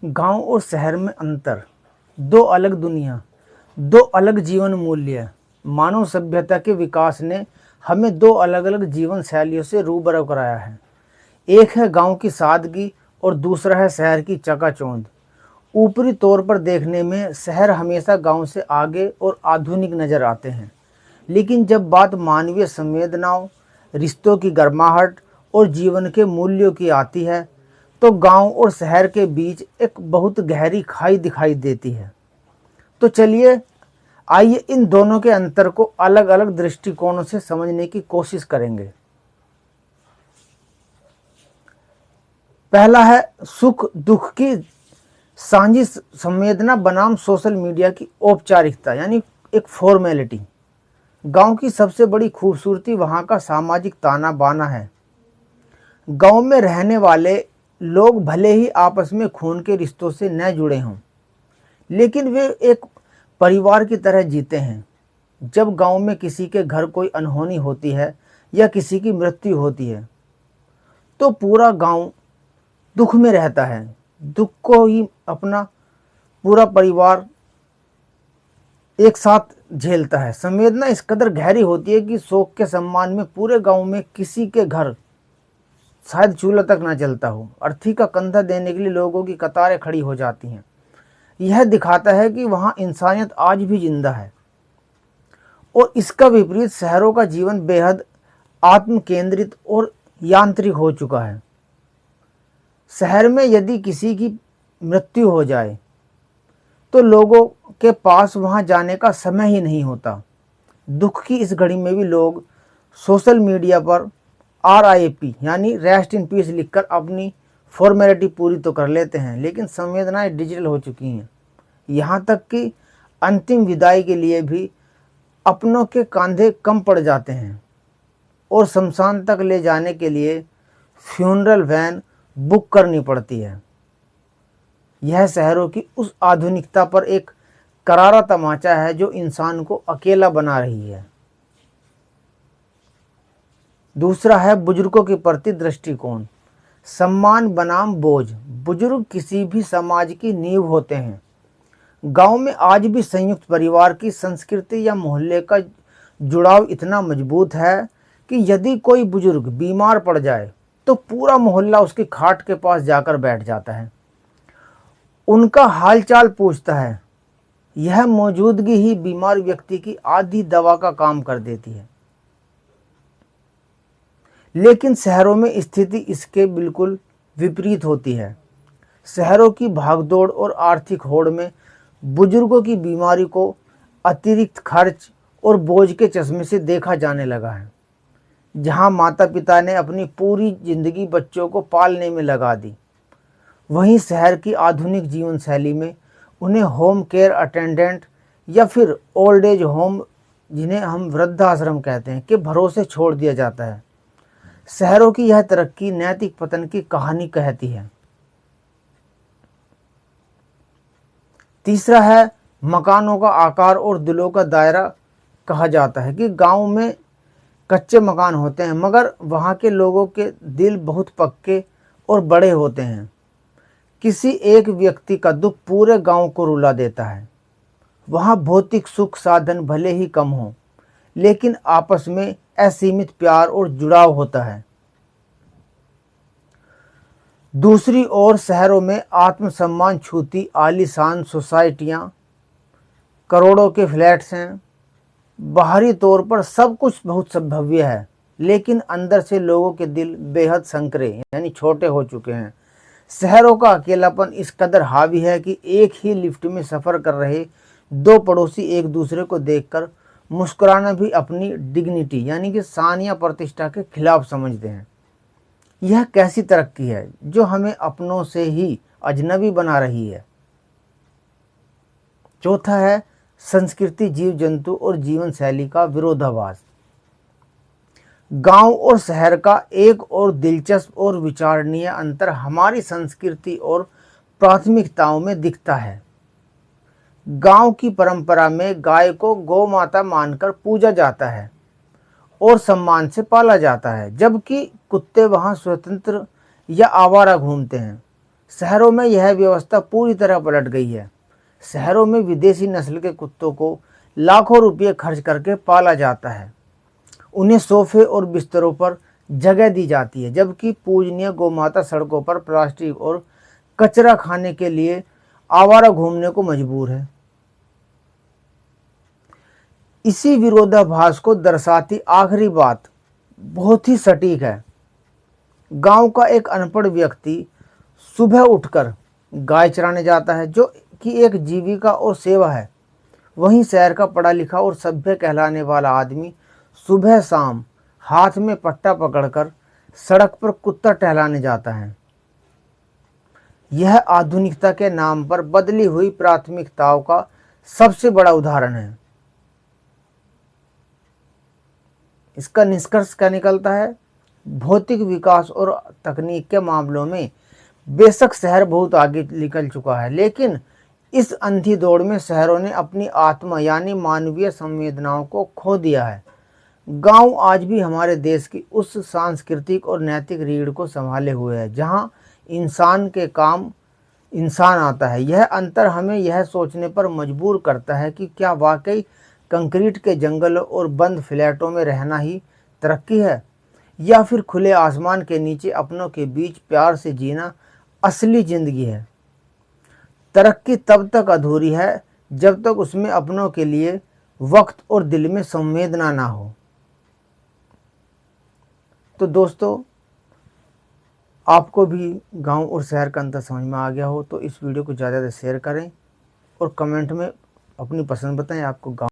गांव और शहर में अंतर, दो अलग दुनिया, दो अलग जीवन मूल्य। मानव सभ्यता के विकास ने हमें दो अलग अलग जीवन शैलियों से रूबरू कराया है। एक है गांव की सादगी और दूसरा है शहर की चकाचौंध। ऊपरी तौर पर देखने में शहर हमेशा गांव से आगे और आधुनिक नजर आते हैं, लेकिन जब बात मानवीय संवेदनाओं, रिश्तों की गर्माहट और जीवन के मूल्यों की आती है तो गांव और शहर के बीच एक बहुत गहरी खाई दिखाई देती है। तो चलिए, आइए इन दोनों के अंतर को अलग अलग दृष्टिकोणों से समझने की कोशिश करेंगे। पहला है सुख दुख की साझी संवेदना बनाम सोशल मीडिया की औपचारिकता, यानी एक फॉर्मेलिटी। गांव की सबसे बड़ी खूबसूरती वहां का सामाजिक ताना बाना है। गांव में रहने वाले लोग भले ही आपस में खून के रिश्तों से न जुड़े हों, लेकिन वे एक परिवार की तरह जीते हैं। जब गांव में किसी के घर कोई अनहोनी होती है या किसी की मृत्यु होती है तो पूरा गांव दुख में रहता है। दुख को ही अपना पूरा परिवार एक साथ झेलता है। संवेदना इस कदर गहरी होती है कि शोक के सम्मान में पूरे गांव में किसी के घर शायद चूल्हा तक ना जलता हो, अर्थी का कंधा देने के लिए लोगों की कतारें खड़ी हो जाती हैं। यह दिखाता है कि वहां इंसानियत आज भी जिंदा है। और इसका विपरीत शहरों का जीवन बेहद आत्म केंद्रित और यांत्रिक हो चुका है। शहर में यदि किसी की मृत्यु हो जाए तो लोगों के पास वहां जाने का समय ही नहीं होता। दुख की इस घड़ी में भी लोग सोशल मीडिया पर RIP यानी रेस्ट इन पीस लिखकर अपनी फॉर्मेलिटी पूरी तो कर लेते हैं, लेकिन संवेदनाएं डिजिटल हो चुकी हैं। यहाँ तक कि अंतिम विदाई के लिए भी अपनों के कंधे कम पड़ जाते हैं और शमशान तक ले जाने के लिए फ्यूनरल वैन बुक करनी पड़ती है। यह शहरों की उस आधुनिकता पर एक करारा तमाचा है जो इंसान को अकेला बना रही है। दूसरा है बुजुर्गों के प्रति दृष्टिकोण, सम्मान बनाम बोझ। बुजुर्ग किसी भी समाज की नींव होते हैं। गांव में आज भी संयुक्त परिवार की संस्कृति या मोहल्ले का जुड़ाव इतना मजबूत है कि यदि कोई बुजुर्ग बीमार पड़ जाए तो पूरा मोहल्ला उसकी खाट के पास जाकर बैठ जाता है, उनका हालचाल पूछता है। यह मौजूदगी ही बीमार व्यक्ति की आधी दवा का काम कर देती है। लेकिन शहरों में स्थिति इसके बिल्कुल विपरीत होती है। शहरों की भागदौड़ और आर्थिक होड़ में बुजुर्गों की बीमारी को अतिरिक्त खर्च और बोझ के चश्मे से देखा जाने लगा है। जहां माता पिता ने अपनी पूरी जिंदगी बच्चों को पालने में लगा दी, वहीं शहर की आधुनिक जीवन शैली में उन्हें होम केयर अटेंडेंट या फिर ओल्ड एज होम, जिन्हें हम वृद्धाश्रम कहते हैं, के भरोसे छोड़ दिया जाता है। शहरों की यह तरक्की नैतिक पतन की कहानी कहती है। तीसरा है मकानों का आकार और दिलों का दायरा। कहा जाता है कि गांव में कच्चे मकान होते हैं मगर वहां के लोगों के दिल बहुत पक्के और बड़े होते हैं। किसी एक व्यक्ति का दुख पूरे गांव को रुला देता है। वहां भौतिक सुख साधन भले ही कम हो, लेकिन आपस में असीमित प्यार और जुड़ाव होता है। दूसरी ओर शहरों में आत्मसम्मान छूती आलीशान सोसाइटियां, करोड़ों के फ्लैट्स हैं। बाहरी तौर पर सब कुछ बहुत भव्य है, लेकिन अंदर से लोगों के दिल बेहद संकरे यानी छोटे हो चुके हैं। शहरों का अकेलापन इस कदर हावी है कि एक ही लिफ्ट में सफ़र कर रहे दो पड़ोसी एक दूसरे को देखकर मुस्कुराना भी अपनी डिग्निटी यानी कि शान या प्रतिष्ठा के खिलाफ समझते हैं। यह कैसी तरक्की है जो हमें अपनों से ही अजनबी बना रही है। चौथा है संस्कृति, जीव जंतु और जीवन शैली का विरोधाभास। गांव और शहर का एक और दिलचस्प और विचारणीय अंतर हमारी संस्कृति और प्राथमिकताओं में दिखता है। गांव की परंपरा में गाय को गौ माता मानकर पूजा जाता है और सम्मान से पाला जाता है, जबकि कुत्ते वहां स्वतंत्र या आवारा घूमते हैं। शहरों में यह व्यवस्था पूरी तरह पलट गई है। शहरों में विदेशी नस्ल के कुत्तों को लाखों रुपये खर्च करके पाला जाता है। उन्हें सोफे और बिस्तरों पर जगह दी जाती है, जबकि पूजनीय गौमाता सड़कों पर प्लास्टिक और कचरा खाने के लिए आवारा घूमने को मजबूर है। इसी विरोधाभास को दर्शाती आखिरी बात बहुत ही सटीक है। गांव का एक अनपढ़ व्यक्ति सुबह उठकर गाय चराने जाता है, जो कि एक जीविका और सेवा है। वहीं शहर का पढ़ा लिखा और सभ्य कहलाने वाला आदमी सुबह शाम हाथ में पट्टा पकड़कर सड़क पर कुत्ता टहलाने जाता है। यह आधुनिकता के नाम पर बदली हुई प्राथमिकताओं का सबसे बड़ा उदाहरण है। इसका निष्कर्ष क्या निकलता है? भौतिक विकास और तकनीक के मामलों में बेशक शहर बहुत आगे निकल चुका है, लेकिन इस अंधी दौड़ में शहरों ने अपनी आत्मा यानी मानवीय संवेदनाओं को खो दिया है। गांव आज भी हमारे देश की उस सांस्कृतिक और नैतिक रीढ़ को संभाले हुए है जहां इंसान के काम इंसान आता है। यह अंतर हमें यह सोचने पर मजबूर करता है कि क्या वाकई कंक्रीट के जंगलों और बंद फ्लैटों में रहना ही तरक्की है, या फिर खुले आसमान के नीचे अपनों के बीच प्यार से जीना असली जिंदगी है। तरक्की तब तक अधूरी है जब तक उसमें अपनों के लिए वक्त और दिल में संवेदना ना हो। तो दोस्तों, आपको भी गांव और शहर का अंतर समझ में आ गया हो तो इस वीडियो को ज़्यादा से शेयर करें और कमेंट में अपनी पसंद बताएं। आपको गांव